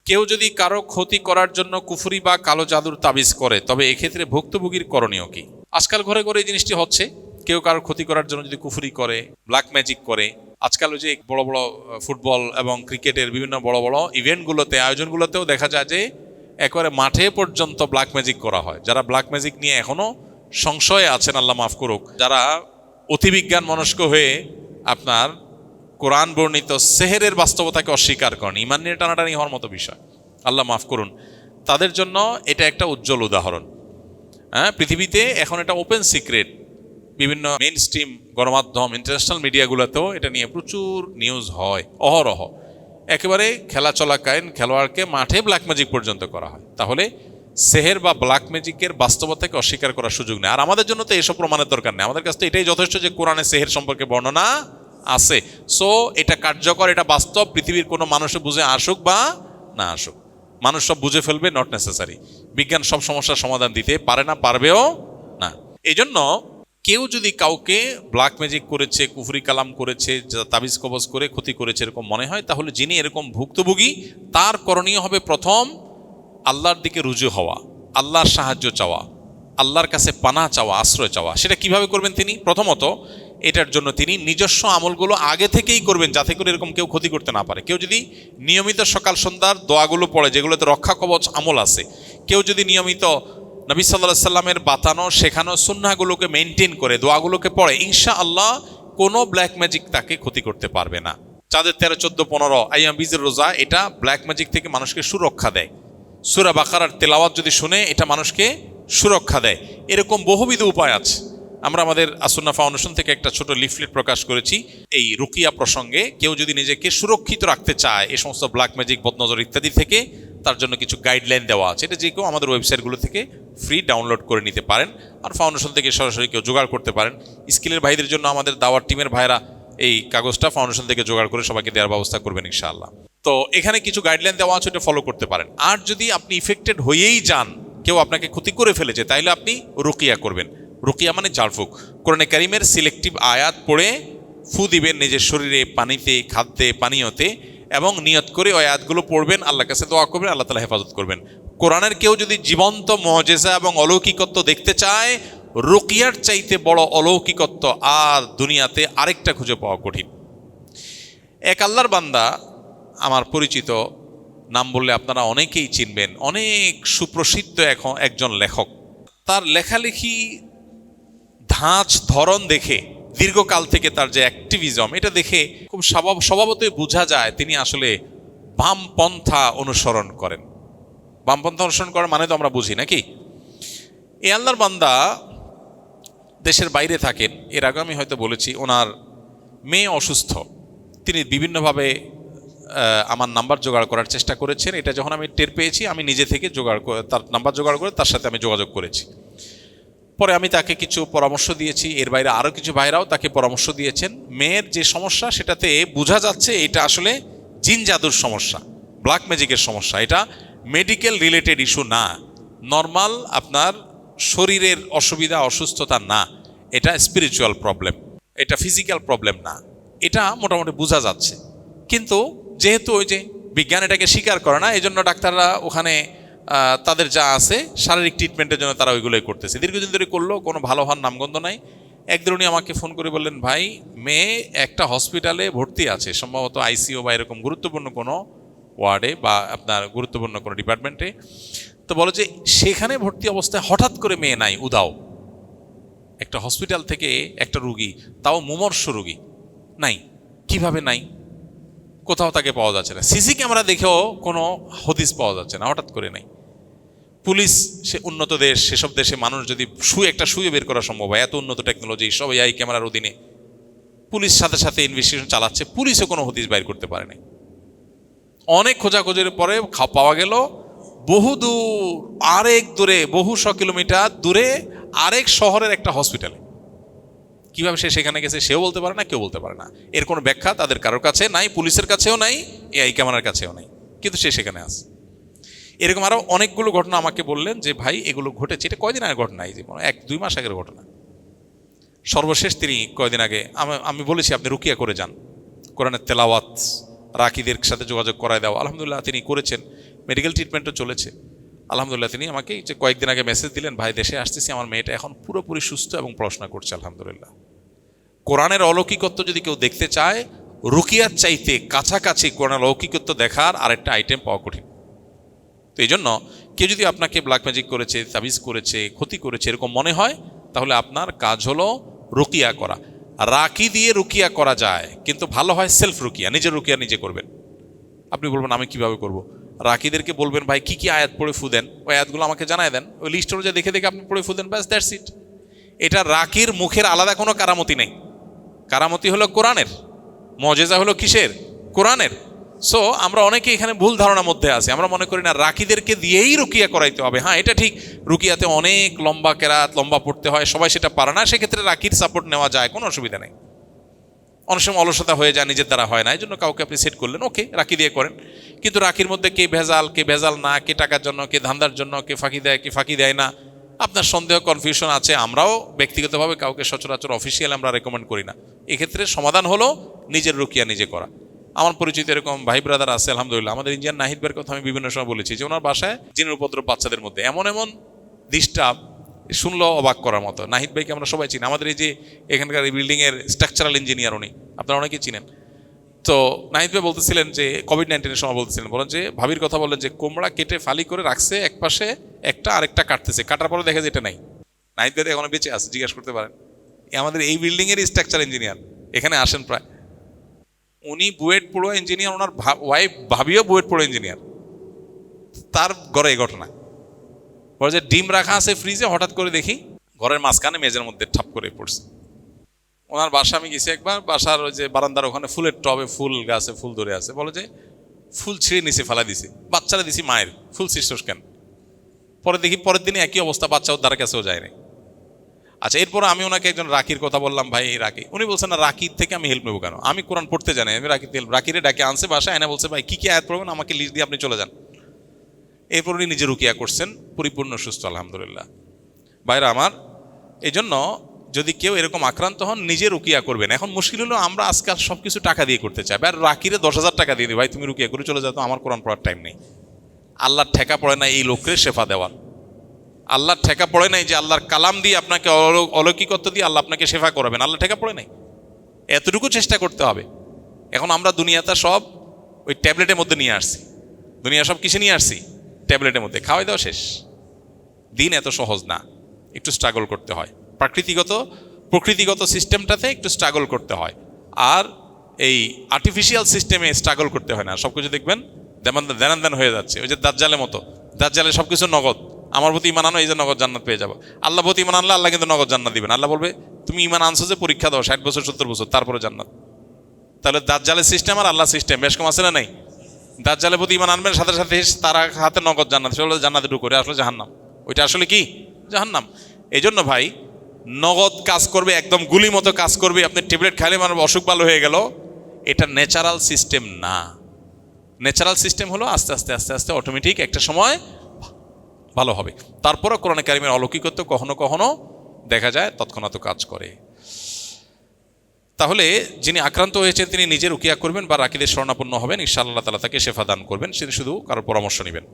কেউ যদি কারো ক্ষতি করার জন্য কুফরি বা কালো জাদুর তাবিজ করে, তবে এক্ষেত্রে ভুক্তভোগীর করণীয় কি? আজকাল ঘরে ঘরে এই জিনিসটি হচ্ছে। কেউ কারো ক্ষতি করার জন্য যদি কুফরি করে, ব্ল্যাক ম্যাজিক করে, আজকাল ওই যে বড় বড় ফুটবল এবং ক্রিকেটের বিভিন্ন বড় বড় ইভেন্টগুলোতে, আয়োজনগুলোতেও দেখা যায় যে একেবারে মাঠে পর্যন্ত ব্ল্যাক ম্যাজিক করা হয়। যারা ব্ল্যাক ম্যাজিক নিয়ে এখনো সংশয়ে আছেন, আল্লাহ মাফ করুক, যারা অতিবিজ্ঞান মনস্ক হয়ে আপনার কোরআন বর্ণিত সেহেরের বাস্তবতাকে অস্বীকার করেন, ঈমান নিয়ে টানাটানি হওয়ার মতো বিষয়, আল্লাহ মাফ করুন, তাদের জন্য এটা একটা উজ্জ্বল উদাহরণ। হ্যাঁ, পৃথিবীতে এখন এটা ওপেন সিক্রেট। বিভিন্ন মেইন স্ট্রিম গণমাধ্যম, ইন্টারন্যাশনাল মিডিয়াগুলোতেও এটা নিয়ে প্রচুর নিউজ হয় অহরহ। একেবারে খেলা চলাকালীন খেলোয়াড়কে মাঠে ব্ল্যাক ম্যাজিক পর্যন্ত করা হয়। তাহলে সেহের বা ব্ল্যাক ম্যাজিকের বাস্তবতাকে অস্বীকার করার সুযোগ নেই। আর আমাদের জন্য তো এসব প্রমাণের দরকার নেই, আমাদের কাছে তো এটাই যথেষ্ট যে কোরআনে সেহের সম্পর্কে বর্ণনা আছে। সো এটা কার্যকর, এটা বাস্তব, পৃথিবীর কোনো মানুষে বুঝে আসুক বা না আসুক, মানুষ সব বুঝে ফেলবে, নট নেসেসারি। বিজ্ঞান সব সমস্যার সমাধান দিতে পারে না, পারবেও না। এই জন্য কেউ যদি কাউকে ব্ল্যাক ম্যাজিক করেছে, কুফরি কালাম করেছে, তাবিজ কবজ করে ক্ষতি করেছে এরকম মনে হয়, তাহলে যিনি এরকম ভুক্তভোগী তার করণীয় হবে প্রথম আল্লাহর দিকে রুজু হওয়া, আল্লাহর সাহায্য চাওয়া, আল্লাহর কাছে পানাহ চাওয়া, আশ্রয় চাওয়া। সেটা কিভাবে করবেন তিনি? প্রথমত এটার জন্য তিনি নিজস্ব আমলগুলো আগে থেকেই করবেন, যাতে করে এরকম কেউ ক্ষতি করতে না পারে। কেউ যদি নিয়মিত সকাল সন্ধ্যার দোয়াগুলো পড়ে, যেগুলোতে রক্ষা কবচ আমল আছে, কেউ যদি নিয়মিত নবী সাল্লাল্লাহু আলাইহি সাল্লামের বাতানো শেখানো সুন্নাহগুলোকে মেনটেন করে দোয়াগুলোকে পড়ে, ইনশাআল্লাহ কোনো ব্ল্যাক ম্যাজিক তাকে ক্ষতি করতে পারবে না। চাঁদের 13, 14, 15 আইয়াম বীজের রোজা, এটা ব্ল্যাক ম্যাজিক থেকে মানুষকে সুরক্ষা দেয়। সূরা বাকারার তেলাওয়াত যদি শুনে, এটা মানুষকে সুরক্ষা দেয়। এরকম বহুবিধ উপায় আছে। আমরা আমাদের আসুন্নাহ ফাউন্ডেশন থেকে একটা ছোট লিফলেট প্রকাশ করেছি এই রুকিয়া প্রসঙ্গে। কেউ যদি নিজেকে সুরক্ষিত রাখতে চায় এই সমস্ত ব্ল্যাক ম্যাজিক, বদনজর ইত্যাদি থেকে, তার জন্য কিছু গাইডলাইন দেওয়া আছে। এটা যে কেউ আমাদের ওয়েবসাইটগুলো থেকে ফ্রি ডাউনলোড করে নিতে পারেন, আর ফাউন্ডেশন থেকে সরাসরি কেউ জোগাড় করতে পারেন। স্কিলের ভাইদের জন্য আমাদের দাওয়ার টিমের ভাইরা এই কাগজটা ফাউন্ডেশন থেকে জোগাড় করে সবাইকে দেওয়ার ব্যবস্থা করবেন ইনশাআল্লাহ। তো এখানে কিছু গাইডলাইন দেওয়া আছে, এটা ফলো করতে পারেন। আর যদি আপনি ইফেক্টেড হয়েই যান, কেউ আপনাকে ক্ষতি করে ফেলেছে, তাইলে আপনি রুকিয়া করবেন। রুকিয়া মানে ঝাড়ফুঁক। কোরআনে কারিমের সিলেক্টিভ আয়াত পড়ে ফু দিবেন নিজের শরীরে, পানিতে, খাদ্যে, পানীয়তে, এবং নিয়ত করে ওই আয়াতগুলো পড়বেন, আল্লাহর কাছে দোয়া করবেন, আল্লাহ তাআলা হেফাজত করবেন। কোরআনের কেউ যদি জীবন্ত মুজিজা এবং অলৌকিকত্ব দেখতে চায়, রুকিয়ার চাইতে বড় অলৌকিকত্ব আর দুনিয়াতে আরেকটা খুঁজে পাওয়া কঠিন। এক আল্লাহর বান্দা, আমার পরিচিত, নাম বললে আপনারা অনেকেই চিনবেন, অনেক সুপ্রসিদ্ধ এখন একজন লেখক। তার লেখালেখি ধাঁচ ধরন দেখে, দীর্ঘকাল থেকে তার যে অ্যাক্টিভিজম, এটা দেখে খুব স্বভাবতই বোঝা যায় তিনি আসলে বামপন্থা অনুসরণ করেন। বামপন্থা অনুসরণ করার মানে তো আমরা বুঝি নাকি? এই আল্লাহর বান্দা দেশের বাইরে থাকেন। এর আগে আমি হয়তো বলেছি, ওনার মেয়ে অসুস্থ। তিনি বিভিন্নভাবে আমার নাম্বার জোগাড় করার চেষ্টা করেছেন। এটা যখন আমি টের পেয়েছি, আমি নিজে থেকে তার নাম্বার জোগাড় করে তার সাথে আমি যোগাযোগ করেছি। পরে আমি তাকে কিছু পরামর্শ দিয়েছি, এর বাইরে আরও কিছু ভাইরাও তাকে পরামর্শ দিয়েছেন। মেয়ের যে সমস্যা, সেটাতে বোঝা যাচ্ছে এটা আসলে জিন জাদুর সমস্যা, ব্ল্যাক ম্যাজিকের সমস্যা। এটা মেডিকেল রিলেটেড ইস্যু না, নর্মাল আপনার শরীরের অসুবিধা, অসুস্থতা না, এটা স্পিরিচুয়াল প্রবলেম, এটা ফিজিক্যাল প্রবলেম না। এটা মোটামুটি বোঝা যাচ্ছে। কিন্তু যেহেতু ওই যে বিজ্ঞান এটাকে স্বীকার করে না, এই জন্য ডাক্তাররা ওখানে তাদের যা আছে শারীরিক ট্রিটমেন্টের জন্য তারা ওইগুলোই করতেছে। দীর্ঘদিন ধরে করলো, কোনো ভালো হওয়ার নামগন্ধ নাই। একদিন উনি আমাকে ফোন করে বললেন, ভাই, মেয়ে একটা হসপিটালে ভর্তি আছে, সম্ভবত আইসিইউ বা এরকম গুরুত্বপূর্ণ কোনো ওয়ার্ডে বা আপনার গুরুত্বপূর্ণ কোনো ডিপার্টমেন্টে। তো বলো যে সেখানে ভর্তি অবস্থায় হঠাৎ করে মেয়ে নাই, উদাও। একটা হসপিটাল থেকে একটা রুগী, তাও মুমূর্ষ রুগী, নাই। কিভাবে নাই? কোথাও তাকে পাওয়া যাচ্ছে না, সিসি ক্যামেরা দেখেও কোনো হদিস পাওয়া যাচ্ছে না, হঠাৎ করে নাই। পুলিশ, সে উন্নত দেশ, সেসব দেশে মানুষ যদি একটা শুয়ে বের করা সম্ভব হয়, এত উন্নত টেকনোলজি, সব এই ক্যামেরার অধীনে, পুলিশ সাথে সাথে ইনভেস্টিগেশন চালাচ্ছে, পুলিশও কোনো হদিস বাইর করতে পারে নাই। অনেক খোঁজাখোঁজির পরে পাওয়া গেল বহুদূর, আরেক দূরে, বহু 100 কিলোমিটার দূরে আরেক শহরের একটা হসপিটালে। কিভাবে সে সেখানে গেছে সেও বলতে পারে না, কেউ বলতে পারে না। এর কোনো ব্যাখ্যা তাদের কারোর কাছে নাই, পুলিশের কাছেও নাই, এই ক্যামেরার কাছেও নাই, কিন্তু সে সেখানে আছে। এরকম আরও অনেকগুলো ঘটনা আমাকে বললেন যে ভাই এগুলো ঘটেছে। এটা কয়দিন আগের ঘটনা, এই যে 1-2 মাস আগের ঘটনা। সর্বশেষ তিনি কয়দিন আগে আমি বলেছি আপনি রুকিয়া করে যান, কোরআনের তেলাওয়াত, রাকিদের সাথে যোগাযোগ করায় দাও। আলহামদুলিল্লাহ তিনি করেছেন। মেডিকেল ট্রিটমেন্টও চলেছে। আলহামদুলিল্লাহ তিনি আমাকে যে কয়েকদিন আগে মেসেজ দিলেন, ভাই দেশে আসতেছি, আমার মেয়েটা এখন পুরোপুরি সুস্থ এবং পড়াশোনা করছে আলহামদুলিল্লাহ। কোরআনের অলৌকিকত্ব যদি কেউ দেখতে চায়, রুকিয়ার চাইতে কাছাকাছি কোরআনের অলৌকিকত্ব দেখার আরেকটা আইটেম পাওয়া কঠিন। তো এই জন্য কেউ যদি আপনাকে ব্ল্যাক ম্যাজিক করেছে, তাবিজ করেছে, ক্ষতি করেছে এরকম মনে হয়, তাহলে আপনার কাজ হলো রুকিয়া করা। রাকি দিয়ে রুকিয়া করা যায়, কিন্তু ভালো হয় সেলফ রুকিয়া, নিজের রুকিয়া নিজে করবেন। আপনি বলবেন আমি কিভাবে করব? রাকিদেরকে বলবেন ভাই কি কি আয়াত পড়ে ফু দেন, ওই আয়াতগুলো আমাকে জানায় দেন, ওই লিস্ট অনুযায়ী দেখে দেখে আপনি পড়ে ফু দেন, ব্যাস দ্যাটস ইট। এটা রাকির মুখের আলাদা কোনো কারামতি নেই। কারামতি হলো কোরআনের, মজেজা হলো কিসের? কোরআনের। সো আমরা অনেকে এখানে ভুল ধারণার মধ্যে আছি, আমরা মনে করি না রাকিদেরকে দিয়েই রুকিয়া করাইতে হবে। হ্যাঁ, এটা ঠিক, রুকিয়াতে অনেক লম্বা কেরাত, লম্বা পড়তে হয়, সবাই সেটা পারে না, সেক্ষেত্রে রাকির সাপোর্ট নেওয়া যায়, কোনো অসুবিধা নেই। অনেক সময় অলসতা হয়ে যায়, নিজের দ্বারা হয় না, এই জন্য কাউকে আপনি সেট করলেন, ওকে রাকি দিয়ে করেন। কিন্তু রাকির মধ্যে কে ভেজাল, কে ভেজাল না, কে টাকার জন্য, কে ধান্দার জন্য, কে ফাঁকি দেয়, কে ফাঁকি দেয় না, আপনার সন্দেহ কনফিউশন আছে। আমরাও ব্যক্তিগতভাবে কাউকে সচরাচর অফিসিয়াল আমরা রেকমেন্ড করি না। এক্ষেত্রে সমাধান হলো নিজের রুকিয়া নিজে করা। আমার পরিচিত এরকম ভাই ব্রাদার আছে আলহামদুলিল্লাহ। আমাদের ইন্ডিয়ান নাহিদ ভাইয়ের কথা আমি বিভিন্ন সময় বলেছি যে ওনার বাসায় জিনের উপদ্রব বাচ্চাদের মধ্যে এমন এমন ডিস্টার্ব, শুনলো অবাক করার মতো। নাহিদ ভাইকে আমরা সবাই চিনি, আমাদের এই যে এখানকার এই বিল্ডিংয়ের স্ট্রাকচারাল ইঞ্জিনিয়ার উনি, আপনারা অনেকেই চিনেন। তো নাহিদ ভাই বলতেছিলেন যে কোভিড-19 সময় বলতেছিলেন, বলেন যে ভাবির কথা বললেন যে কোমড়া কেটে ফালি করে রাখছে, এক পাশে একটা আরেকটা কাটতেছে, কাটার পরে দেখে যে এটা নাই। নাহিদ ভাই এখনো বেঁচে আছে, জিজ্ঞাসা করতে পারেন। আমাদের এই বিল্ডিংয়ের স্ট্রাকচার ইঞ্জিনিয়ার এখানে আসেন প্রায়, উনি বুয়েট পড়ুয়া ইঞ্জিনিয়ার, ওনার ওয়াইফ ভাবিও বুয়েট পড়ুয়া ইঞ্জিনিয়ার। তার ঘরে এই ঘটনা, বলে যে ডিম রাখা আছে ফ্রিজে, হঠাৎ করে দেখি ঘরের মাঝখানে মেজের মধ্যে ঠাপ করে পড়ছে। ওনার বাসা আমি গেছি একবার, বাসার ওই যে বারান্দার ওখানে ফুলের টবে ফুল গাছে ফুল ধরে আছে, বলে যে ফুল ছিঁড়ে নিচে ফেলা দিছে, বাচ্চারা দিছি মায়ের, ফুল ছিঁড়ছস কেন? পরে দেখি পরের দিনে একই অবস্থা, বাচ্চা ওর দ্বারা কাছেও যায় নাই। আচ্ছা, এরপর আমি ওনাকে একজন রাকির কথা বললাম, ভাই এই রাকি, উনি বলছেন না রাকির থেকে আমি হেল্প নেবো কেন, আমি কোরআন পড়তে জানি, আমি রাকিরে ডাকে আনছে বাসায় এনে বলছে ভাই কি কি আয়াত পড়বেন আমাকে লিস্ট দিয়ে আপনি চলে যান। এরপর উনি নিজে রুকিয়া করছেন, পরিপূর্ণ সুস্থ আলহামদুলিল্লাহ। ভাইরা আমার, এই জন্য যদি কেউ এরকম আক্রান্ত হন নিজে রুকিয়া করবেন। এখন মুশকিল হলো আমরা আজকাল সব কিছু টাকা দিয়ে করতে চাই, আর রাকিরে 10,000 টাকা দিয়ে দিই, ভাই তুমি রুকিয়া করে চলে যাও তো, আমার কোরআন পড়ার টাইম নেই। আল্লাহর ঠেকা পড়ে না এই লোকরে শেফা দেওয়ার, আল্লাহর ঠেকা পড়ে নাই যে আল্লাহর কালাম দিয়ে আপনাকে অলৌকিকত্ব দিয়ে আল্লাহ আপনাকে শেফা করাবেন, আল্লাহ ঠেকা পড়ে নাই। এতটুকু চেষ্টা করতে হবে। এখন আমরা দুনিয়াটা সব ওই ট্যাবলেটের মধ্যে নিয়ে আসছি, দুনিয়া সব কিসে নিয়ে আসছি? ট্যাবলেটের মধ্যে, খাওয়াই দেওয়া শেষ। দিন এত সহজ না, একটু স্ট্রাগল করতে হয়। প্রকৃতিগত সিস্টেমটাতে একটু স্ট্রাগল করতে হয়, আর এই আর্টিফিশিয়াল সিস্টেমে স্ট্রাগল করতে হয় না। সব কিছু দেখবেন দেনান দেন হয়ে যাচ্ছে, ওই যে দাজ্জালের মতো, দাজ্জালে সব কিছু নগদ। আমার প্রতি ইমান আনো, এই যে নগদ জান্নাত পেয়ে যাবো। আল্লাহ প্রতি ইমান আনলে আল্লাহ কিন্তু নগদ জান্নাত দিবেন। আল্লাহ বলবে তুমি ইমান আনছো যে পরীক্ষা দাও 60 বছর 70 বছর, তারপরে জান্নাত। তাহলে দাজ্জালের সিস্টেম আর আল্লাহ সিস্টেম বেশ কম আছে না? নাই। দাজ্জালের প্রতি ইমান আনবেন, সাথে সাথে তারা হাতে নগদ জান্নাত, সেগুলো জান্নাতে ঢুকে আসলে জাহান্নাম। ওইটা আসলে কি? জাহান্নাম। এই জন্য ভাই, নগদ কাজ করবে, একদম গুলি মতো কাজ করবে, আপনি ট্যাবলেট খাইলে মানে অসুখ ভালো হয়ে গেল, এটা ন্যাচারাল সিস্টেম না। ন্যাচারাল সিস্টেম হলো আস্তে আস্তে আস্তে আস্তে অটোমেটিক একটা সময় ভালো হবে। তারপরও কোরআনে কারিমের অলৌকিকত্ব কখনো কখনো দেখা যায় তৎক্ষণাৎ কাজ করে। তাহলে যিনি আক্রান্ত হয়েছেন তিনি নিজে রুকিয়া করবেন বা রাকিদের শরণাপন্ন হবেন, ইনশাআল্লাহ তাআলা তাকে শেফা দান করবেন, তিনি শুধু কারোর পরামর্শ নেবেন।